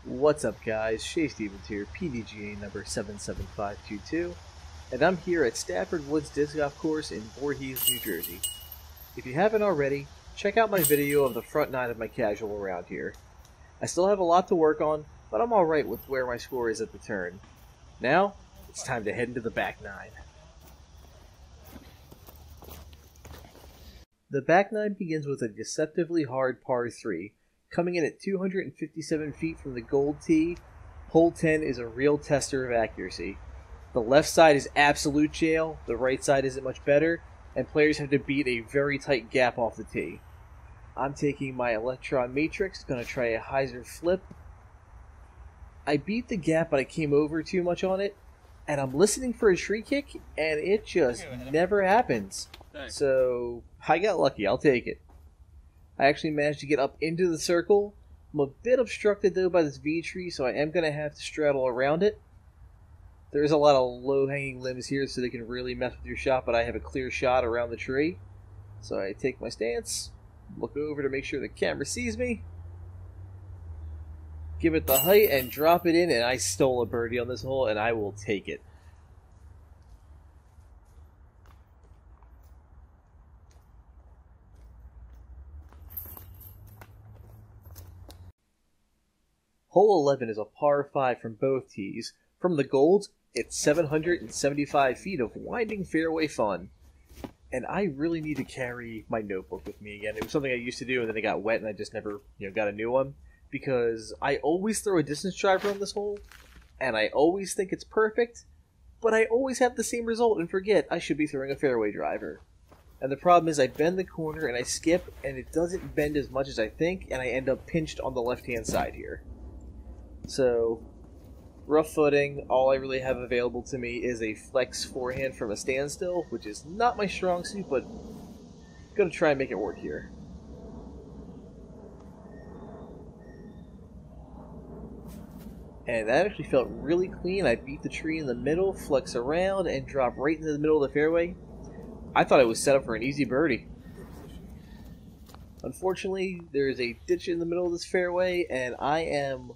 What's up guys, Shay Stevens here, PDGA number 77522, and I'm here at Stafford Woods Disc Golf Course in Voorhees, New Jersey. If you haven't already, check out my video of the front nine of my casual around here. I still have a lot to work on, but I'm alright with where my score is at the turn. Now, it's time to head into the back nine. The back nine begins with a deceptively hard par 3. Coming in at 257 feet from the gold tee, hole 10 is a real tester of accuracy. The left side is absolute jail, the right side isn't much better, and players have to beat a very tight gap off the tee. I'm taking my Electron Matrix, going to try a hyzer flip. I beat the gap, but I came over too much on it, and I'm listening for a tree kick, and it just never happens. So, I got lucky, I'll take it. I actually managed to get up into the circle. I'm a bit obstructed though by this V tree, so I am going to have to straddle around it. There's a lot of low-hanging limbs here, so they can really mess with your shot, but I have a clear shot around the tree. So I take my stance, look over to make sure the camera sees me, give it the height, and drop it in, and I stole a birdie on this hole, and I will take it. Hole 11 is a par 5 from both tees. From the golds, it's 775 feet of winding fairway fun. And I really need to carry my notebook with me again. It was something I used to do, and then it got wet, and I just never got a new one. Because I always throw a distance driver on this hole, and I always think it's perfect, but I always have the same result and forget I should be throwing a fairway driver. And the problem is I bend the corner, and I skip, and it doesn't bend as much as I think, and I end up pinched on the left-hand side here. So, rough footing, all I really have available to me is a flex forehand from a standstill, which is not my strong suit, but I'm going to try and make it work here. And that actually felt really clean. I beat the tree in the middle, flex around, and drop right into the middle of the fairway. I thought it was set up for an easy birdie. Unfortunately, there's a ditch in the middle of this fairway, and I am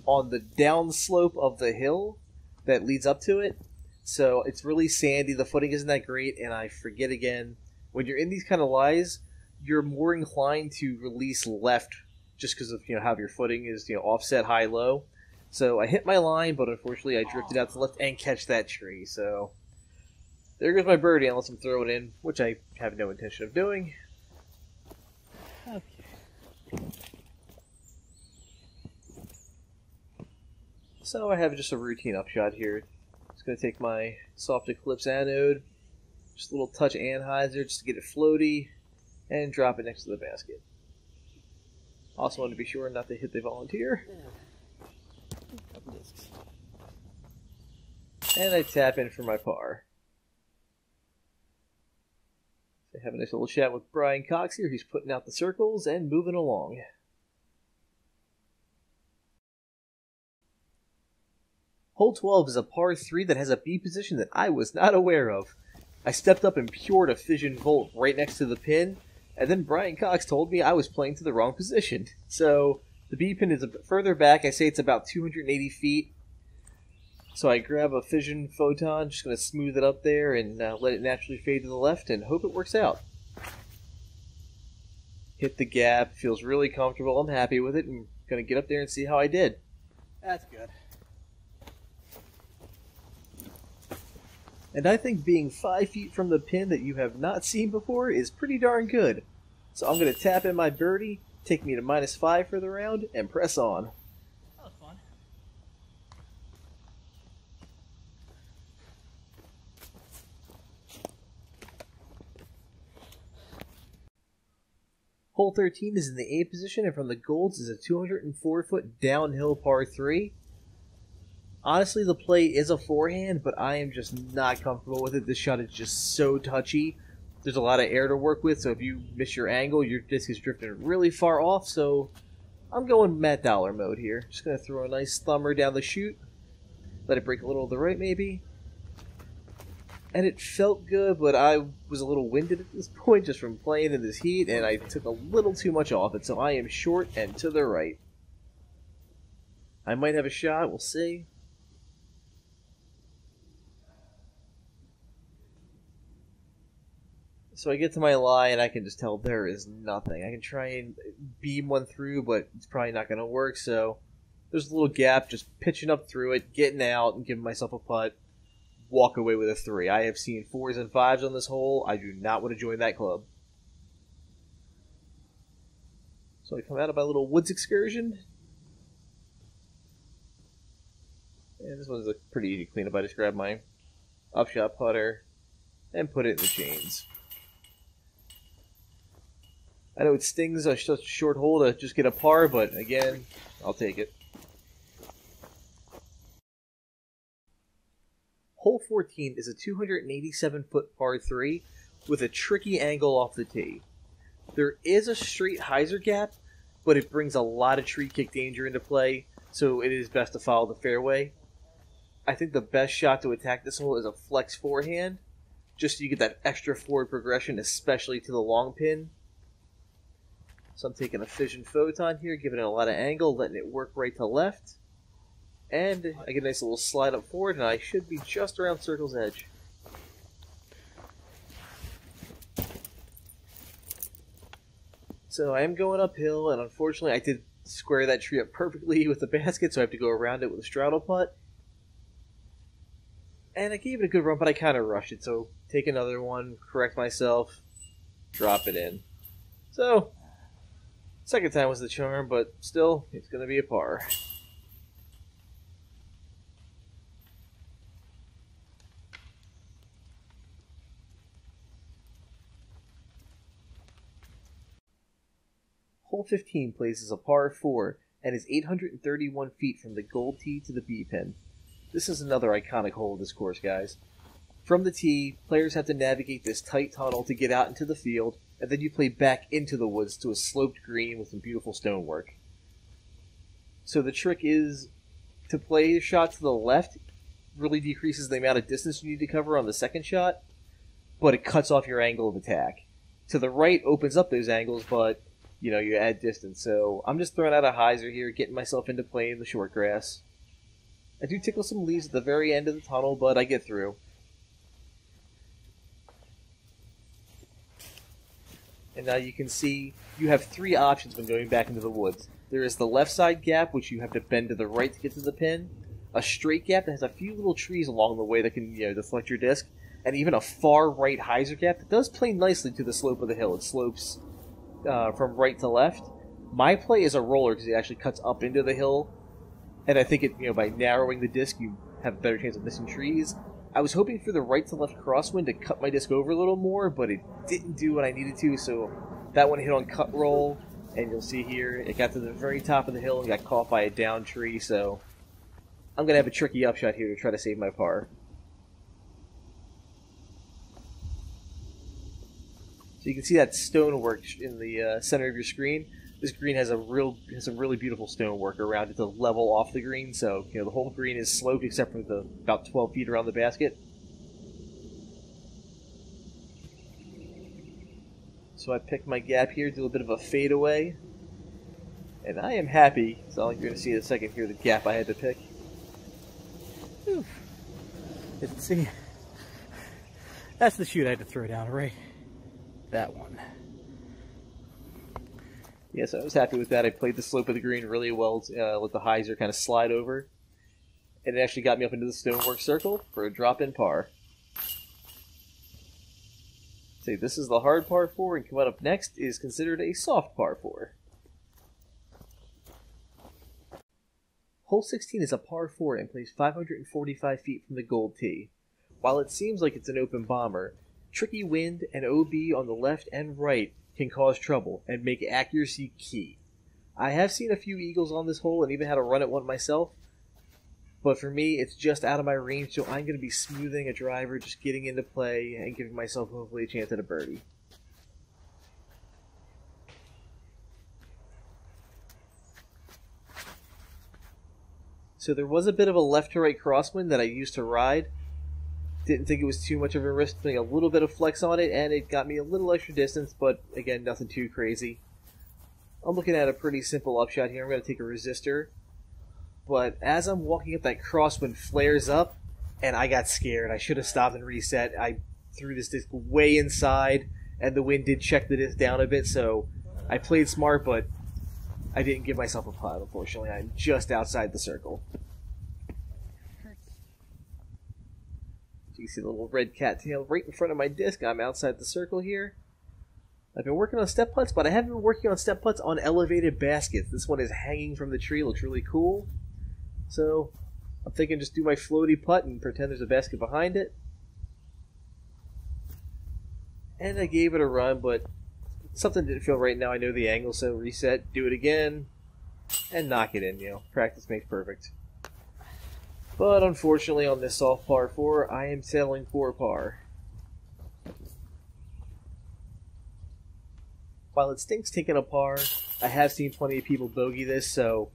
on the downslope of the hill that leads up to it, so it's really sandy, the footing isn't that great, and I forget again, when you're in these kind of lies, you're more inclined to release left just because of how your footing is offset high-low. So I hit my line, but unfortunately I drifted out to the left and catch that tree, so there goes my birdie unless I'm throwing it in, which I have no intention of doing. Okay. So I have just a routine upshot here. Just going to take my soft eclipse anode, just a little touch anhyzer just to get it floaty, and drop it next to the basket. Also want to be sure not to hit the volunteer. And I tap in for my par. So I have a nice little chat with Brian Cox here. He's putting out the circles and moving along. Hole 12 is a par 3 that has a B position that I was not aware of. I stepped up and pured a fission volt right next to the pin, and then Brian Cox told me I was playing to the wrong position. So the B pin is a bit further back. I say it's about 280 feet. So I grab a fission photon, just going to smooth it up there and let it naturally fade to the left and hope it works out. Hit the gap, feels really comfortable. I'm happy with it. I'm going to get up there and see how I did. That's good. And I think being 5 feet from the pin that you have not seen before is pretty darn good. So I'm going to tap in my birdie, take me to -5 for the round, and press on. That was fun. Hole 13 is in the A position, and from the golds is a 204-foot downhill par 3. Honestly, the play is a forehand, but I am just not comfortable with it. This shot is just so touchy. There's a lot of air to work with, so if you miss your angle, your disc is drifting really far off, so I'm going Matt Dollar mode here. Just going to throw a nice thumber down the chute. Let it break a little to the right, maybe. And it felt good, but I was a little winded at this point just from playing in this heat, and I took a little too much off it, so I am short and to the right. I might have a shot, we'll see. So I get to my lie and I can just tell there is nothing. I can try and beam one through, but it's probably not going to work, so there's a little gap, just pitching up through it, getting out, and giving myself a putt. Walk away with a 3. I have seen 4s and 5s on this hole. I do not want to join that club. So I come out of my little woods excursion. And this one's a pretty easy cleanup. I just grab my upshot putter and put it in the chains. I know it stings on such a short hole to just get a par, but again, I'll take it. Hole 14 is a 287-foot par 3 with a tricky angle off the tee. There is a straight hyzer gap, but it brings a lot of tree kick danger into play, so it is best to follow the fairway. I think the best shot to attack this hole is a flex forehand, just so you get that extra forward progression, especially to the long pin. So I'm taking a fission photon here, giving it a lot of angle, letting it work right to left. And I get a nice little slide up forward, and I should be just around circle's edge. So I am going uphill, and unfortunately I did square that tree up perfectly with the basket, so I have to go around it with a straddle putt. And I gave it a good run, but I kind of rushed it, so take another one, correct myself, drop it in. So, second time was the charm, but still, it's going to be a par. Hole 15 plays as a par 4 and is 831 feet from the gold tee to the B pin. This is another iconic hole of this course, guys. From the tee, players have to navigate this tight tunnel to get out into the field, and then you play back into the woods to a sloped green with some beautiful stonework. So the trick is to play a shot to the left really decreases the amount of distance you need to cover on the second shot, but it cuts off your angle of attack. To the right opens up those angles, but you add distance. So I'm just throwing out a hyzer here, getting myself into playing the short grass. I do tickle some leaves at the very end of the tunnel, but I get through. And now you can see you have 3 options when going back into the woods. There is the left side gap, which you have to bend to the right to get to the pin. A straight gap that has a few little trees along the way that can deflect your disc. And even a far right hyzer gap that does play nicely to the slope of the hill. It slopes from right to left. My play is a roller because it actually cuts up into the hill. And I think by narrowing the disc, you have a better chance of missing trees. I was hoping for the right to left crosswind to cut my disc over a little more, but it didn't do what I needed to, so that one hit on cut roll, and you'll see here, it got to the very top of the hill and got caught by a down tree, so I'm going to have a tricky upshot here to try to save my par. So you can see that stonework in the center of your screen. This green has some really beautiful stonework around it to level off the green, so the whole green is sloped except for the about 12 feet around the basket. So I picked my gap here, do a bit of a fadeaway, and I am happy. So you're going to see in a second here the gap I had to pick. Whew. See, that's the shoot I had to throw down, right? That one. Yes, I was happy with that. I played the slope of the green really well, let the hyzer kind of slide over. And it actually got me up into the stonework circle for a drop-in par. See, this is the hard par 4, and coming up next is considered a soft par 4. Hole 16 is a par 4 and plays 545 feet from the gold tee. While it seems like it's an open bomber, tricky wind and OB on the left and right can cause trouble and make accuracy key. I have seen a few eagles on this hole and even had a run at one myself, but for me it's just out of my range, so I'm going to be smoothing a driver, just getting into play and giving myself hopefully a chance at a birdie. So there was a bit of a left to right crosswind that I used to ride. Didn't think it was too much of a risk, putting a little bit of flex on it, and it got me a little extra distance, but again, nothing too crazy. I'm looking at a pretty simple upshot here. I'm going to take a resistor, but as I'm walking up, that crosswind flares up, and I got scared. I should have stopped and reset. I threw this disc way inside, and the wind did check the disc down a bit, so I played smart, but I didn't give myself a putt, unfortunately. I'm just outside the circle. You see the little red cattail right in front of my disc. I'm outside the circle here. I've been working on step putts, but I haven't been working on step putts on elevated baskets. This one is hanging from the tree. Looks really cool. So I'm thinking just do my floaty putt and pretend there's a basket behind it. And I gave it a run, but something didn't feel right now. I know the angle, so reset, do it again, and knock it in. You know, practice makes perfect. But unfortunately, on this soft par 4, I am settling for par. While it stinks taking a par, I have seen plenty of people bogey this, so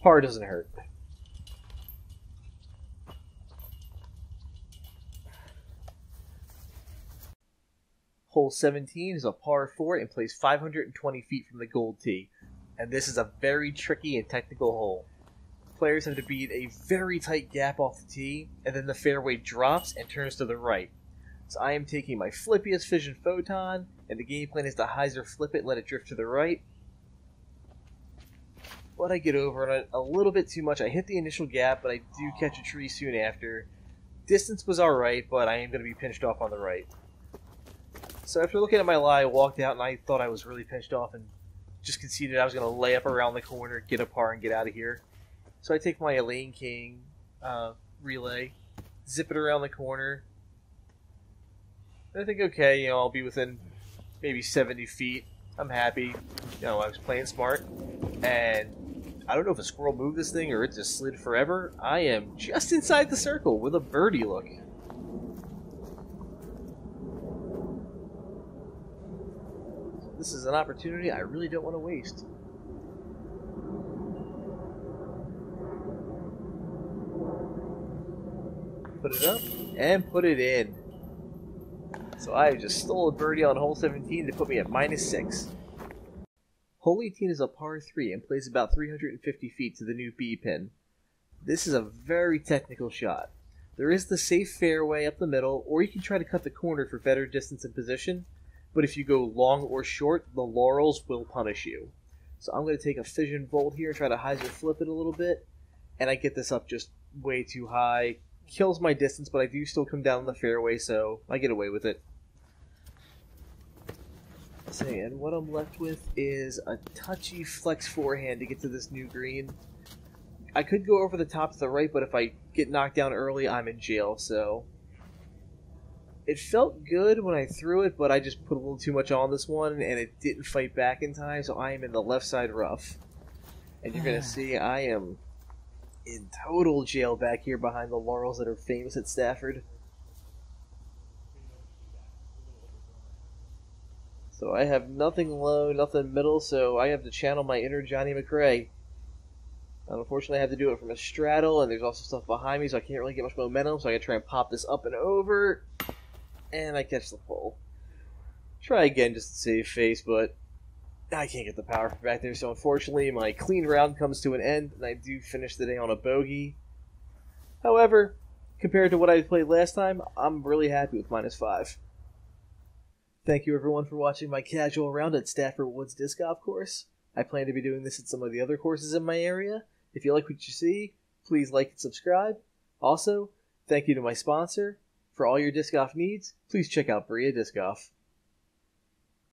par doesn't hurt. Hole 17 is a par 4 and plays 520 feet from the gold tee, and this is a very tricky and technical hole. Players have to beat a very tight gap off the tee, and then the fairway drops and turns to the right. So I am taking my flippiest Fission Photon, and the game plan is to hyzer flip it and let it drift to the right. But I get over on it a little bit too much. I hit the initial gap, but I do catch a tree soon after. Distance was alright, but I am going to be pinched off on the right. So after looking at my lie, I walked out and I thought I was really pinched off and just conceded I was going to lay up around the corner, get a par, and get out of here. So I take my Elaine King relay, zip it around the corner. And I think, okay, I'll be within maybe 70 feet. I'm happy. I was playing smart. And I don't know if a squirrel moved this thing or it just slid forever. I am just inside the circle with a birdie look. This is an opportunity I really don't want to waste. Put it up, and put it in. So I just stole a birdie on hole 17 to put me at -6. Hole 18 is a par 3 and plays about 350 feet to the new B pin. This is a very technical shot. There is the safe fairway up the middle, or you can try to cut the corner for better distance and position, but if you go long or short, the laurels will punish you. So I'm going to take a Fission Bolt here and try to hyzer flip it a little bit, and I get this up just way too high. Kills my distance, but I do still come down the fairway, so I get away with it. And what I'm left with is a touchy flex forehand to get to this new green. I could go over the top to the right, but if I get knocked down early, I'm in jail, so... It felt good when I threw it, but I just put a little too much on this one, and it didn't fight back in time, so I am in the left side rough. And you're going to see I am in total jail back here behind the laurels that are famous at Stafford. So I have nothing low, nothing middle, so I have to channel my inner Johnny McRae. And unfortunately, I have to do it from a straddle, and there's also stuff behind me, so I can't really get much momentum, so I gotta try and pop this up and over, and I catch the pole. Try again just to save face, but I can't get the power from back there, so unfortunately, my clean round comes to an end, and I do finish the day on a bogey. However, compared to what I played last time, I'm really happy with -5. Thank you everyone for watching my casual round at Stafford Woods Disc Golf Course. I plan to be doing this at some of the other courses in my area. If you like what you see, please like and subscribe. Also, thank you to my sponsor. For all your disc golf needs, please check out BRIA Disc Golf.